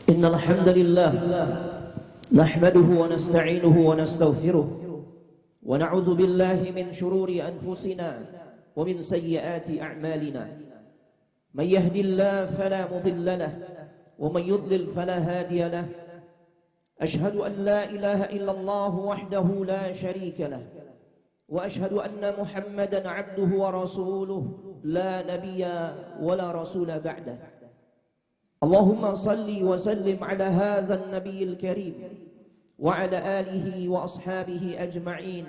إن الحمد لله نحمده ونستعينه ونستغفره ونعوذ بالله من شرور أنفسنا ومن سيئات أعمالنا. من يهد الله فلا مضل له ومن يضلل فلا هادي له. أشهد أن لا إله إلا الله وحده لا شريك له وأشهد أن محمدا عبده ورسوله لا نبي ولا رسول بعده. اللهم صل وسلم على هذا النبي الكريم وعلى آله وأصحابه أجمعين.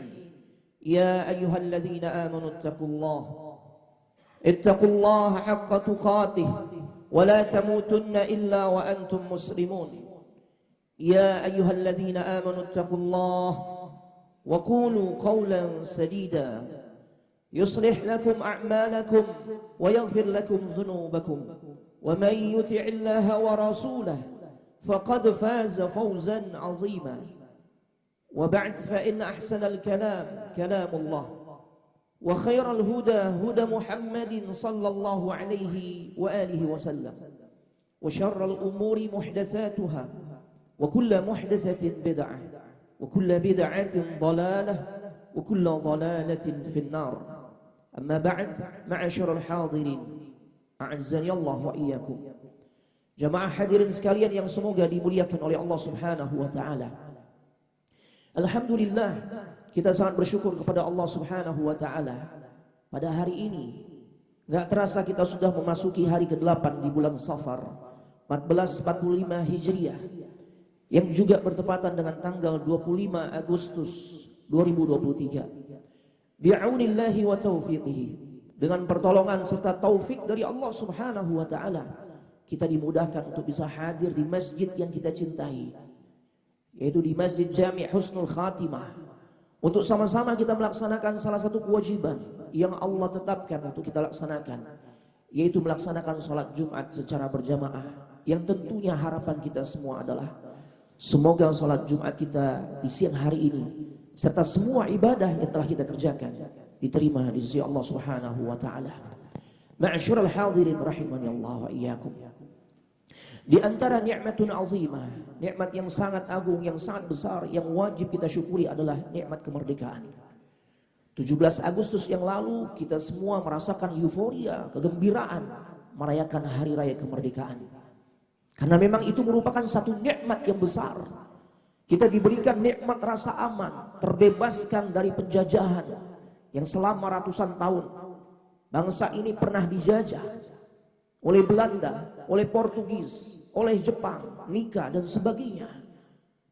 يا أيها الذين آمنوا اتقوا الله حق تقاته ولا تموتن إلا وأنتم مسلمون. يا أيها الذين آمنوا اتقوا الله وقولوا قولا سديدا يصلح لكم أعمالكم ويغفر لكم ذنوبكم ومن يطع الله ورسوله فقد فاز فوزا عظيما. وبعد فإن أحسن الكلام كلام الله وخير الهدى هدى محمد صلى الله عليه وآله وسلم وشر الأمور محدثاتها وكل محدثة بدعة وكل بدعة ضلالة وكل ضلالة في النار. أما بعد معاشر الحاضرين a'azzani Allah wa iyyakum. Jamaah hadirin sekalian yang semoga dimuliakan oleh Allah Subhanahu wa taala. Alhamdulillah, kita sangat bersyukur kepada Allah Subhanahu wa taala. Pada hari ini enggak terasa kita sudah memasuki hari ke-8 di bulan Safar 1445 Hijriah yang juga bertepatan dengan tanggal 25 Agustus 2023. Bi'aunillahi wa taufiqihi, dengan pertolongan serta taufik dari Allah Subhanahu wa taala, kita dimudahkan untuk bisa hadir di masjid yang kita cintai, yaitu di Masjid Jami' Husnul Khatimah, untuk sama-sama kita melaksanakan salah satu kewajiban yang Allah tetapkan untuk kita laksanakan, yaitu melaksanakan sholat Jumat secara berjamaah, yang tentunya harapan kita semua adalah semoga sholat Jumat kita di siang hari ini serta semua ibadah yang telah kita kerjakan diterima di sisi Allah Subhanahu wa taala. Ma'asyiral hadirin rahimani Allah wa iyyakum. Di antara nikmatun azimah, nikmat yang sangat agung, yang sangat besar, yang wajib kita syukuri adalah nikmat kemerdekaan. 17 Agustus yang lalu kita semua merasakan euforia, kegembiraan merayakan hari raya kemerdekaan. Karena memang itu merupakan satu nikmat yang besar. Kita diberikan nikmat rasa aman, terbebaskan dari penjajahan yang selama ratusan tahun bangsa ini pernah dijajah oleh Belanda, oleh Portugis, oleh Jepang, Nika dan sebagainya.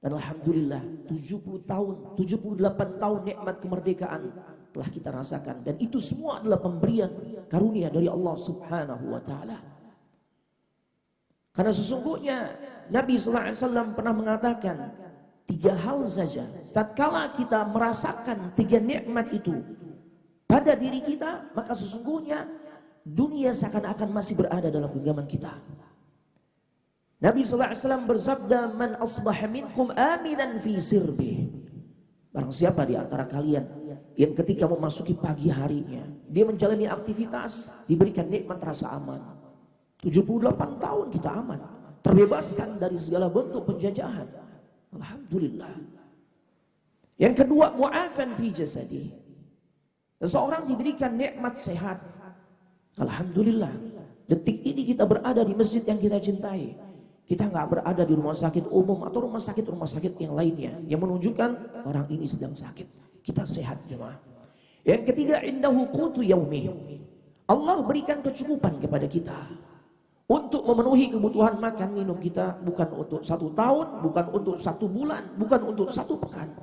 Dan alhamdulillah 70 tahun, 78 tahun nikmat kemerdekaan telah kita rasakan, dan itu semua adalah pemberian karunia dari Allah Subhanahu wa taala. Karena sesungguhnya Nabi sallallahu alaihi wasallam pernah mengatakan 3 hal saja tatkala kita merasakan 3 nikmat itu pada diri kita, maka sesungguhnya dunia seakan-akan masih berada dalam genggaman kita. Nabi sallallahu alaihi wasallam bersabda, "Man asbaha minkum aminan fi sirbi." Barang siapa di antara kalian yang ketika memasuki pagi harinya dia menjalani aktivitas, diberikan nikmat rasa aman. 78 tahun kita aman, terbebaskan dari segala bentuk penjajahan. Alhamdulillah. Yang kedua, mu'afan fi jasadi. Seseorang diberikan nikmat sehat. Alhamdulillah, detik ini kita berada di masjid yang kita cintai. Kita nggak berada di rumah sakit umum atau rumah sakit yang lainnya yang menunjukkan orang ini sedang sakit. Kita sehat jemaah. Yang ketiga, indahu qutu yaumi. Allah berikan kecukupan kepada kita untuk memenuhi kebutuhan makan minum kita, bukan untuk 1 tahun, bukan untuk 1 bulan, bukan untuk 1 pekan,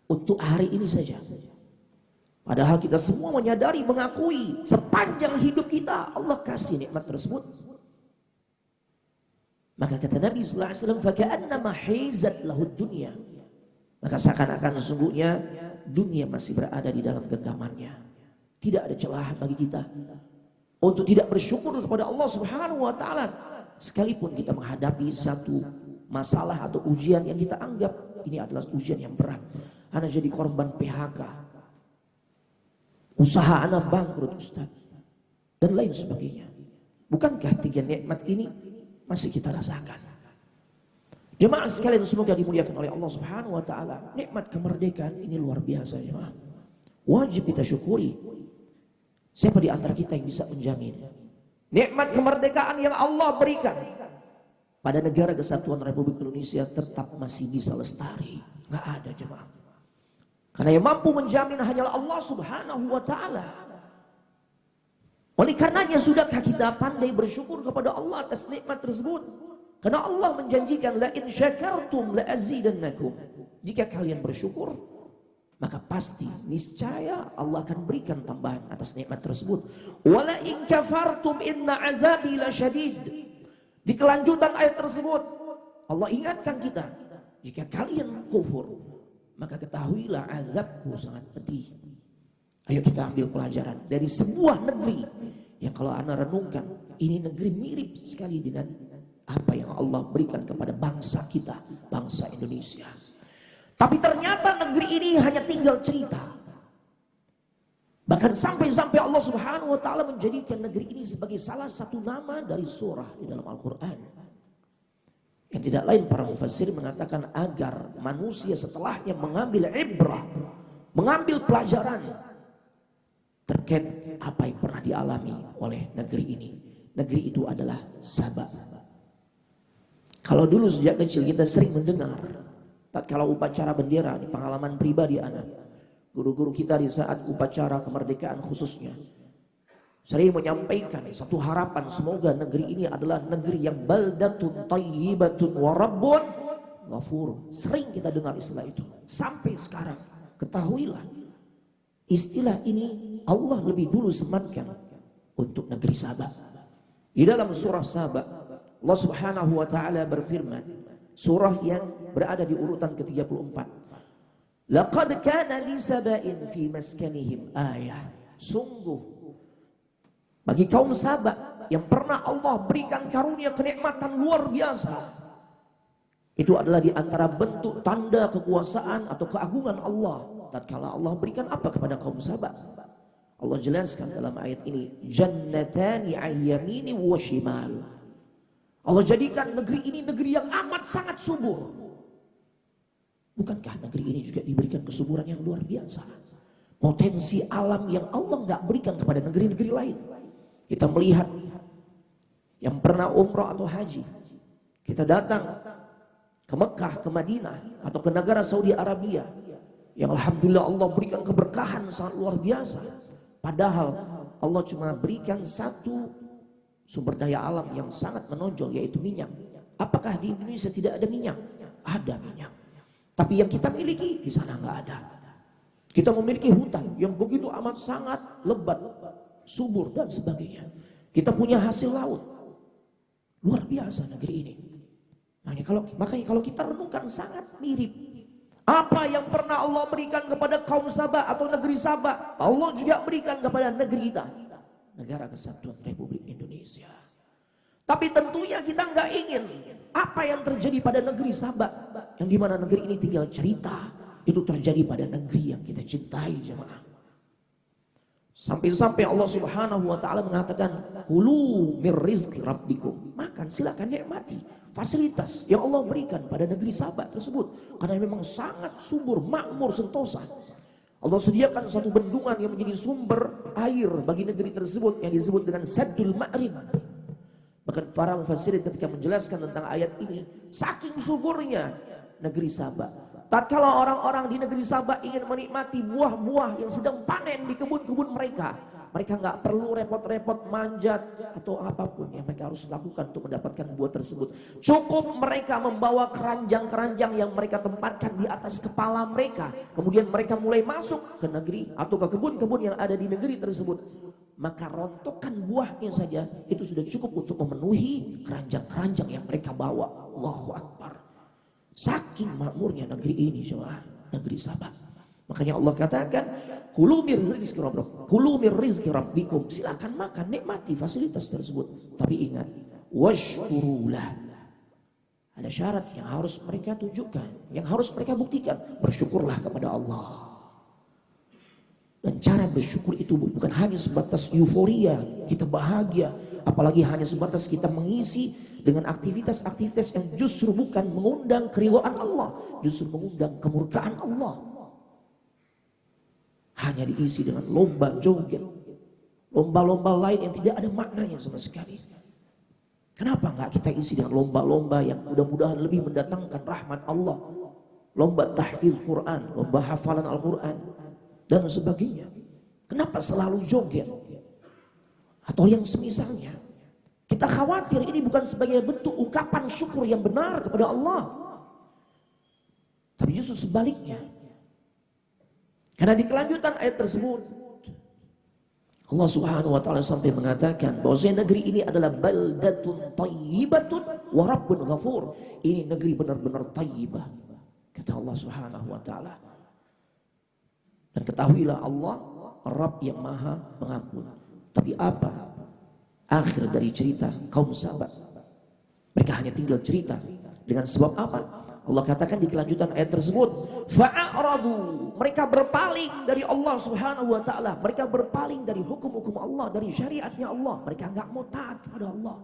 untuk hari ini saja. Padahal kita semua menyadari, mengakui sepanjang hidup kita Allah kasih nikmat tersebut. Maka kata Nabi sallallahu alaihi wasallam, "Faka'annama hizat lahud dunya." Maka seakan-akan sesungguhnya dunia masih berada di dalam genggamannya. Tidak ada celah bagi kita untuk tidak bersyukur kepada Allah Subhanahu wa taala, sekalipun kita menghadapi satu masalah atau ujian yang kita anggap ini adalah ujian yang berat. Ana jadi korban PHK, usaha anak bangkrut Ustaz, dan lain sebagainya. Bukankah 3 nikmat ini masih kita rasakan? Jemaah sekalian semoga dimuliakan oleh Allah Subhanahu wa taala. Nikmat kemerdekaan ini luar biasa, jemaah. Wajib kita syukuri. Siapa di antara kita yang bisa menjamin nikmat kemerdekaan yang Allah berikan pada negara kesatuan Republik Indonesia tetap masih bisa lestari? Nggak ada, jemaah. Karena yang mampu menjamin hanyalah Allah Subhanahu wa taala. Oleh karenanya, sudahkah kita pandai bersyukur kepada Allah atas nikmat tersebut? Karena Allah menjanjikan, la in syakartum la azidannakum. Jika kalian bersyukur, maka pasti niscaya Allah akan berikan tambahan atas nikmat tersebut. Wala in kafartum inna azabi lasyadid. Di kelanjutan ayat tersebut Allah ingatkan kita, jika kalian kufur, maka ketahuilah azabku sangat pedih. Ayo kita ambil pelajaran dari sebuah negeri yang kalau anda renungkan, ini negeri mirip sekali dengan apa yang Allah berikan kepada bangsa kita, bangsa Indonesia. Tapi ternyata negeri ini hanya tinggal cerita. Bahkan sampai-sampai Allah Subhanahu wa taala menjadikan negeri ini sebagai salah satu nama dari surah di dalam Al-Qur'an. Yang tidak lain, para mufassir mengatakan agar manusia setelahnya mengambil ibrah, mengambil pelajaran terkait apa yang pernah dialami oleh negeri ini. Negeri itu adalah Sabah. Kalau dulu sejak kecil kita sering mendengar, tatkala upacara bendera, di pengalaman pribadi anak, guru-guru kita di saat upacara kemerdekaan khususnya sering menyampaikan satu harapan, semoga negeri ini adalah negeri yang baldatun thayyibatun wa rabbun ghafur. Sering kita dengar istilah itu. Sampai sekarang, ketahuilah istilah ini Allah lebih dulu sematkan untuk negeri Sabah. Di dalam surah Sabah, Allah Subhanahu wa taala berfirman, surah yang berada di urutan ke-34. Laqad kana li saba'in fi maskanihim ayah. Sungguh bagi kaum Sabah yang pernah Allah berikan karunia kenikmatan luar biasa, itu adalah di antara bentuk tanda kekuasaan atau keagungan Allah. Tatkala Allah berikan apa kepada kaum Sabah? Allah jelaskan dalam ayat ini, jannatani ayyamini wa shimal. Allah jadikan negeri ini negeri yang amat sangat subur. Bukankah negeri ini juga diberikan kesuburan yang luar biasa? Potensi alam yang Allah nggak berikan kepada negeri-negeri lain. Kita melihat yang pernah umrah atau haji, kita datang ke Mekah, ke Madinah, atau ke negara Saudi Arabia, yang alhamdulillah Allah berikan keberkahan sangat luar biasa. Padahal Allah cuma berikan satu sumber daya alam yang sangat menonjol, yaitu minyak. Apakah di Indonesia tidak ada minyak? Ada minyak. Tapi yang kita miliki di sana nggak ada. Kita memiliki hutan yang begitu amat sangat lebat, subur dan sebagainya. Kita punya hasil laut. Luar biasa negeri ini. Makanya kalau kita renungkan sangat mirip. Apa yang pernah Allah berikan kepada kaum Sabah atau negeri Sabah, Allah juga berikan kepada negeri kita, negara kesatuan Republik Indonesia. Tapi tentunya kita nggak ingin apa yang terjadi pada negeri Sabah, yang dimana negeri ini tinggal cerita, itu terjadi pada negeri yang kita cintai, jemaah. Sampai-sampai Allah Subhanahu wa taala mengatakan, kulu mir rizqi rabbikum. Makan, silakan nikmati fasilitas yang Allah berikan pada negeri Sabah tersebut, karena memang sangat subur, makmur, sentosa. Allah sediakan satu bendungan yang menjadi sumber air bagi negeri tersebut yang disebut dengan Saddul Ma'rib. Bahkan para mufassirin ketika menjelaskan tentang ayat ini, saking suburnya negeri Sabah, tatkala orang-orang di negeri Sabah ingin menikmati buah-buah yang sedang panen di kebun-kebun mereka, mereka nggak perlu repot-repot manjat atau apapun yang mereka harus lakukan untuk mendapatkan buah tersebut. Cukup mereka membawa keranjang-keranjang yang mereka tempatkan di atas kepala mereka. Kemudian mereka mulai masuk ke negeri atau ke kebun-kebun yang ada di negeri tersebut. Maka rontokan buahnya saja itu sudah cukup untuk memenuhi keranjang-keranjang yang mereka bawa. Allahu Akbar. Saking makmurnya negeri ini, jemaah, negeri Sabah. Makanya Allah katakan, kulu mir rizqi rabbikum. Silakan makan, nikmati fasilitas tersebut. Tapi ingat, washkurulah. Ada syarat yang harus mereka tunjukkan, yang harus mereka buktikan. Bersyukurlah kepada Allah. Dan cara bersyukur itu bukan hanya sebatas euforia, kita bahagia, apalagi hanya sebatas kita mengisi dengan aktivitas-aktivitas yang justru bukan mengundang keridhaan Allah, justru mengundang kemurkaan Allah. Hanya diisi dengan lomba joget, lomba-lomba lain yang tidak ada maknanya sama sekali. Kenapa enggak kita isi dengan lomba-lomba yang mudah-mudahan lebih mendatangkan rahmat Allah? Lomba tahfidz Quran, lomba hafalan Al-Quran, dan sebagainya. Kenapa selalu joget? Atau yang semisalnya. Kita khawatir ini bukan sebagai bentuk ungkapan syukur yang benar kepada Allah. Tapi justru sebaliknya. Karena di kelanjutan ayat tersebut, Allah Subhanahu wa taala sampai mengatakan bahwa negeri ini adalah baldatun thayyibatun wa rabbun ghafur. Ini negeri benar-benar thayyibah, kata Allah Subhanahu wa taala. Dan ketahuilah Allah Rabb yang Maha Pengampun. Tapi apa akhir dari cerita kaum Saba? Mereka hanya tinggal cerita. Dengan sebab apa? Allah katakan di kelanjutan ayat tersebut, fa'aradu, mereka berpaling dari Allah Subhanahu wa taala. Mereka berpaling dari hukum-hukum Allah, dari syariatnya Allah. Mereka enggak mau taat kepada Allah.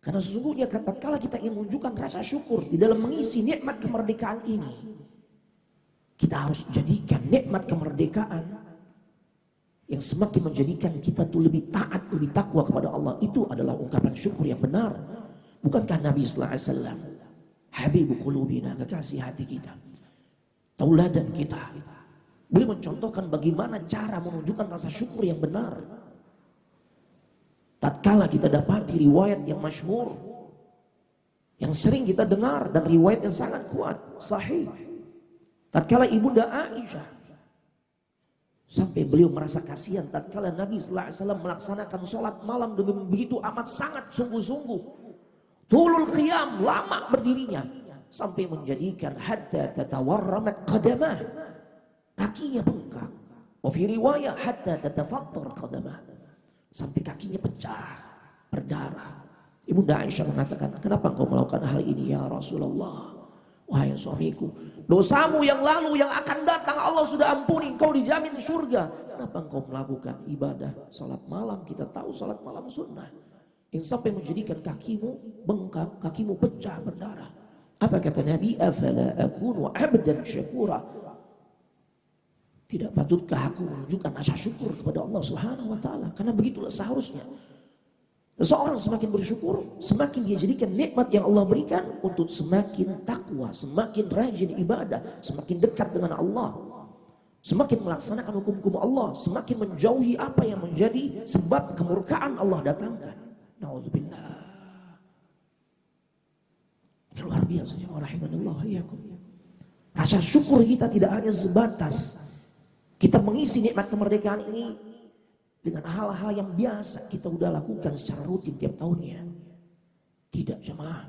Karena sesungguhnya tatkala kita ingin menunjukkan rasa syukur di dalam mengisi nikmat kemerdekaan ini, kita harus jadikan nikmat kemerdekaan yang semakin menjadikan kita tuh lebih taat, lebih takwa kepada Allah. Itu adalah ungkapan syukur yang benar. Bukankah Nabi sallallahu alaihi wasallam, Habibul qulubina, kekasih hati kita, tauladan kita, beliau mencontohkan bagaimana cara menunjukkan rasa syukur yang benar. Tatkala kita dapati riwayat yang masyhur, yang sering kita dengar, dan riwayat yang sangat kuat, sahih. Tatkala Ibunda Aisyah, sampai beliau merasa kasihan tatkala Nabi sallallahu alaihi wasallam melaksanakan sholat malam dengan begitu amat sangat sungguh-sungguh. Tulul qiyam, lama berdirinya, sampai menjadikan hatta tatawarramat qadamah, kakinya bengkak. Wa fi riwayah hatta tatafattar qadamah, sampai kakinya pecah, berdarah. Ibunda Aisyah mengatakan, kenapa engkau melakukan hal ini ya Rasulullah? Wahai suamiku, dosamu yang lalu yang akan datang Allah sudah ampuni, engkau dijamin surga. Kenapa engkau melakukan ibadah salat malam? Kita tahu salat malam sunnah, yang sampai menjadikan kakimu bengkak, kakimu pecah, berdarah. Apa kata Nabi? Afala akunu abdan syakura. Tidak patutkah aku menunjukkan rasa syukur kepada Allah Subhanahu wa taala? Karena begitulah seharusnya. Seseorang semakin bersyukur, semakin dia jadikan nikmat yang Allah berikan untuk semakin takwa, semakin rajin ibadah, semakin dekat dengan Allah, semakin melaksanakan hukum-hukum Allah, semakin menjauhi apa yang menjadi sebab kemurkaan Allah datangkan. Na'udzubillah. Ini luar biasa. Rahimanallah iyyakum. Rasa syukur kita tidak hanya sebatas kita mengisi nikmat kemerdekaan ini dengan hal-hal yang biasa kita udah lakukan secara rutin tiap tahunnya. Tidak, jemaah.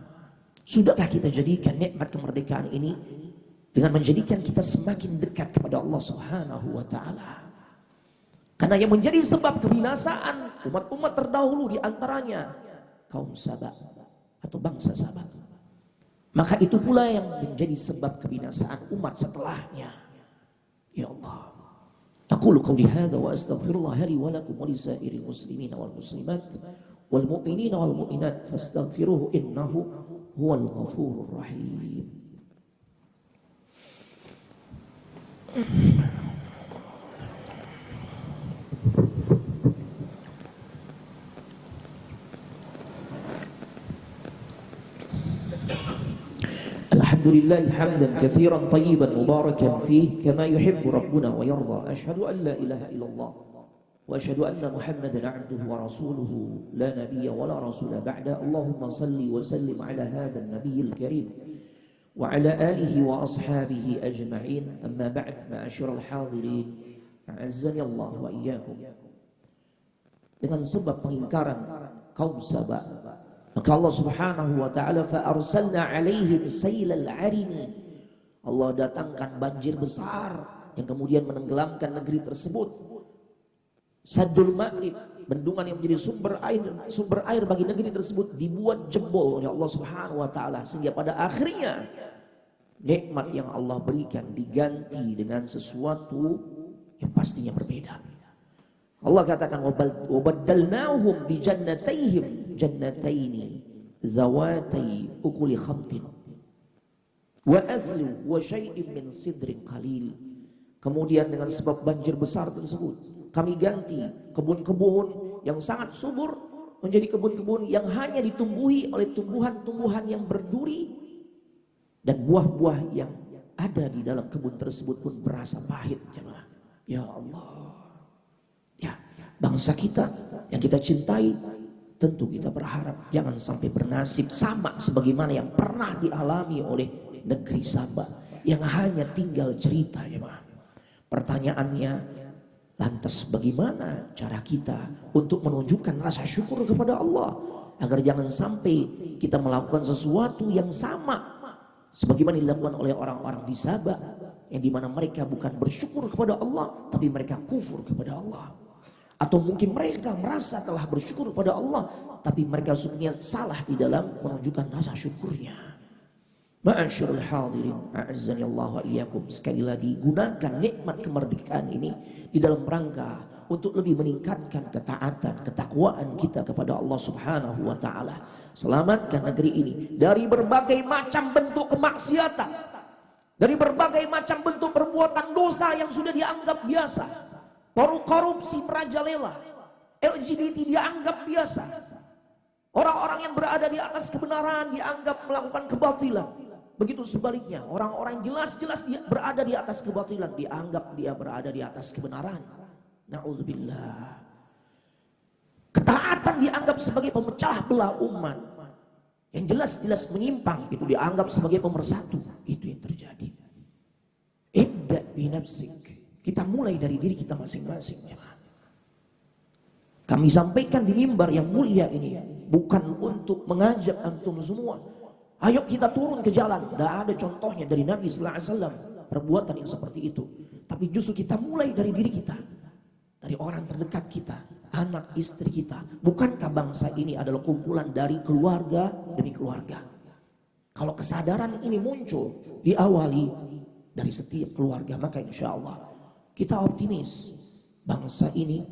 Sudahkah kita jadikan nikmat kemerdekaan ini dengan menjadikan kita semakin dekat kepada Allah Subhanahu wa taala? Karena yang menjadi sebab kebinasaan umat-umat terdahulu, di antaranya kaum Saba atau bangsa Saba, maka itu pula yang menjadi sebab kebinasaan umat setelahnya. Ya Allah, aqulu qawli hadza wa astaghfirullah li wa lakum wa lisairil muslimina wal muslimat wal mu'minina wal mu'minat fastaghfiruhu innahu huwal ghafurur rahim. Alhamdulillah hamdan katsiran tayyiban mubarakan fih kama yuhibbu rabbuna wa yarda. Asyhadu an la ilaha illallah wa asyhadu anna Muhammadan 'abduhu wa rasuluhu la nabiyya wa la rasula ba'da. Allahumma salli wa sallim ala hadzal nabiyil karim wa ala alihi wa ashabihi ajma'in. Amma ba'd, ma'asyiral hadirin, a'azzani Allah wa iyyakum. Dengan sebab pengingkaran kaum Saba, maka Allah Subhanahu wa taala fa arsalna alaihim sailal arimi. Allah datangkan banjir besar yang kemudian menenggelamkan negeri tersebut. Saddul Ma'rib, bendungan yang menjadi sumber air bagi negeri tersebut, dibuat jebol oleh Allah Subhanahu wa taala, sehingga pada akhirnya nikmat yang Allah berikan diganti dengan sesuatu yang pastinya berbeda. Allah katakan wabaddalnahum bi jannataini zawatai ukuli khamtin wa athlu wa syai'in min sidrin qalil. Kemudian dengan sebab banjir besar tersebut, kami ganti kebun-kebun yang sangat subur menjadi kebun-kebun yang hanya ditumbuhi oleh tumbuhan-tumbuhan yang berduri, dan buah-buah yang ada di dalam kebun tersebut pun berasa pahit, jemaah. Ya Allah. Ya, bangsa kita yang kita cintai, tentu kita berharap jangan sampai bernasib sama sebagaimana yang pernah dialami oleh negeri Sabah yang hanya tinggal cerita, jemaah. Pertanyaannya, lantas bagaimana cara kita untuk menunjukkan rasa syukur kepada Allah agar jangan sampai kita melakukan sesuatu yang sama sebagaimana dilakukan oleh orang-orang di Sabah, yang dimana mereka bukan bersyukur kepada Allah tapi mereka kufur kepada Allah. Atau mungkin mereka merasa telah bersyukur kepada Allah tapi mereka sesungguhnya salah di dalam menunjukkan rasa syukurnya. Ma'asyiral hadirin, a'azzani Allah wa iyyakum. Sekali lagi, gunakan nikmat kemerdekaan ini di dalam rangka untuk lebih meningkatkan ketaatan, ketakwaan kita kepada Allah Subhanahu wa taala. Selamatkan negeri ini dari berbagai macam bentuk kemaksiatan, dari berbagai macam bentuk perbuatan dosa yang sudah dianggap biasa. Korupsi merajalela, LGBT dianggap biasa. Orang-orang yang berada di atas kebenaran dianggap melakukan kebatilan. Begitu sebaliknya, orang-orang yang jelas-jelas dia berada di atas kebatilan dianggap dia berada di atas kebenaran. Na'udzubillah. Ketaatan dianggap sebagai pemecah belah umat. Yang jelas-jelas menyimpang itu dianggap sebagai pemersatu. Itu yang terjadi. Ibda binafsik. Kita mulai dari diri kita masing-masing. Kami sampaikan di mimbar yang mulia ini bukan untuk mengajak antum semua, ayo kita turun ke jalan. Tidak ada contohnya dari Nabi sallallahu alaihi wasallam perbuatan yang seperti itu. Tapi justru kita mulai dari diri kita, dari orang terdekat kita, anak istri kita. Bukankah bangsa ini adalah kumpulan dari keluarga demi keluarga? Kalau kesadaran ini muncul diawali dari setiap keluarga, maka insya Allah kita optimis bangsa ini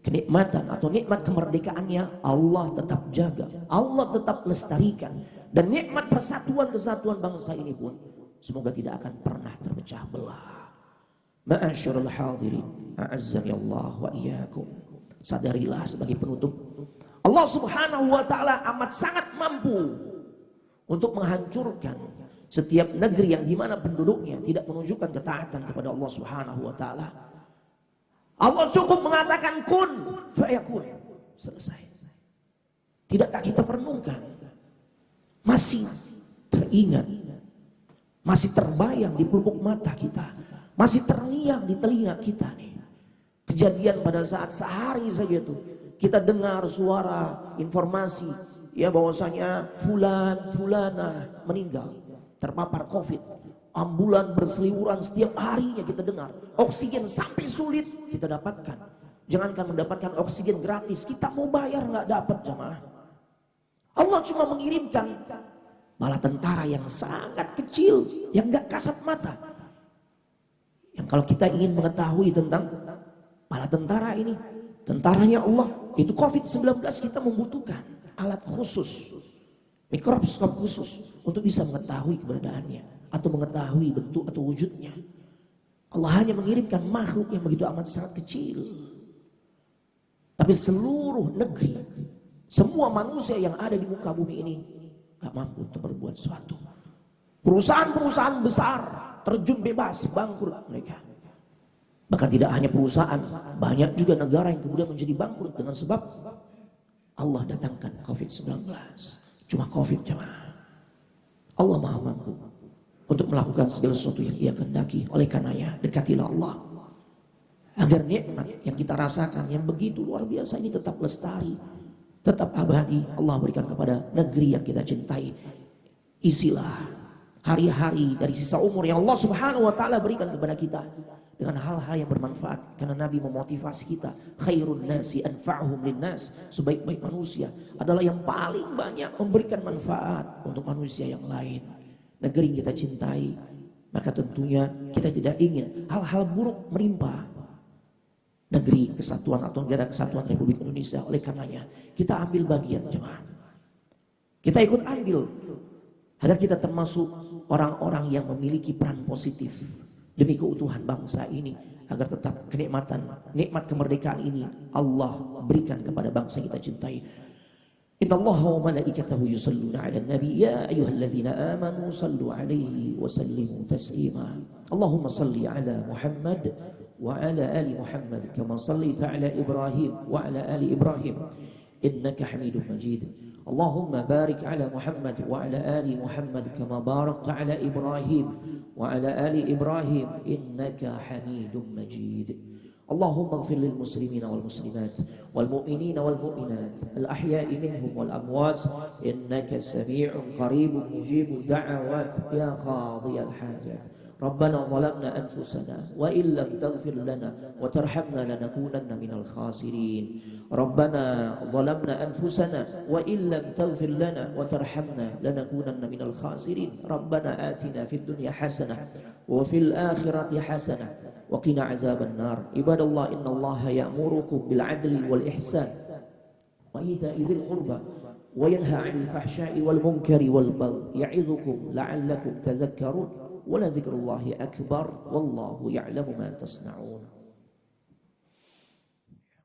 kenikmatan atau nikmat kemerdekaannya Allah tetap jaga, Allah tetap lestarikan, dan nikmat persatuan kesatuan bangsa ini pun semoga tidak akan pernah terpecah belah. Ma'asyiral hadirin, a'azzani Allah wa iyyakum. Sadarilah sebagai penutup, Allah Subhanahu wa taala amat sangat mampu untuk menghancurkan setiap negeri yang dimana penduduknya tidak menunjukkan ketaatan kepada Allah Subhanahu wa taala. Allah cukup mengatakan kun fayakun, selesai. Tidakkah kita merenungkan, masih teringat, masih terbayang di pelupuk mata kita, masih terngiang di telinga kita nih kejadian pada saat sehari saja itu kita dengar suara informasi ya bahwasanya fulana meninggal terpapar COVID. Ambulan berseliweran setiap harinya kita dengar. Oksigen sampai sulit kita dapatkan. Jangankan mendapatkan oksigen gratis, kita mau bayar nggak dapat, jamaah. Allah cuma mengirimkan bala tentara yang sangat kecil, yang nggak kasat mata. Yang kalau kita ingin mengetahui tentang bala tentara ini, tentaranya Allah, itu COVID-19 kita membutuhkan alat khusus, mikroskop khusus untuk bisa mengetahui keberadaannya atau mengetahui bentuk atau wujudnya. Allah hanya mengirimkan makhluk yang begitu amat sangat kecil. Tapi seluruh negeri, semua manusia yang ada di muka bumi ini gak mampu untuk berbuat sesuatu. Perusahaan-perusahaan besar terjun bebas, bangkrut mereka. Bahkan tidak hanya perusahaan, banyak juga negara yang kemudian menjadi bangkrut dengan sebab Allah datangkan COVID-19. Cuma COVID, jemaah. Allah maha mampu untuk melakukan segala sesuatu yang Dia kehendaki. Oleh karenanya dekatilah Allah agar nikmat yang kita rasakan yang begitu luar biasa ini tetap lestari, tetap abadi. Allah berikan kepada negeri yang kita cintai. Isilah hari-hari dari sisa umur yang Allah Subhanahu wa taala berikan kepada kita dengan hal-hal yang bermanfaat, karena Nabi memotivasi kita, khairun nasi anfa'uhum linnas, sebaik-baik manusia adalah yang paling banyak memberikan manfaat untuk manusia yang lain. Negeri yang kita cintai, maka tentunya kita tidak ingin hal-hal buruk menimpa. negeri kesatuan atau negara kesatuan Republik Indonesia. Oleh karenanya kita ambil bagian jemaah. Kita ikut ambil agar kita termasuk orang-orang yang memiliki peran positif demi keutuhan bangsa ini, agar tetap nikmat kemerdekaan ini Allah berikan kepada bangsa yang kita cintai. Innallaha wa malaikatahu yusalluna 'alan nabi ya ayyuhalladzina amanu sallu 'alaihi wa sallimu taslima. Allahumma salli 'ala Muhammad wa 'ala ali Muhammad kama shallaita 'ala Ibrahim wa 'ala ali Ibrahim innaka Hamidum Majid. Allahumma barik 'ala Muhammad wa 'ala ali Muhammad kama barakta 'ala Ibrahim wa 'ala ali Ibrahim innaka Hamidum Majid. Allahumma ighfir lil muslimina wal muslimat wal mu'minina wal mu'minat al ahya'i minhum wal amwat innaka samii'un qaribun mujibud da'awat ya qadiyal hajat. ربنا ظلمنا أنفسنا وإن لم تغفر لنا وترحمنا لنكونن من الخاسرين. ربنا ظلمنا أنفسنا وإن لم تغفر لنا وترحمنا لنكونن من الخاسرين. ربنا آتنا في الدنيا حسنة وفي الآخرة حسنة وقنا عذاب النار. عباد الله إن الله يأمركم بالعدل والإحسان وإيتاء ذي القربى وينهى عن الفحشاء والمنكر والبغي يعظكم لعلكم تذكرون. ولذكر الله أكبر والله يعلم ما تصنعون.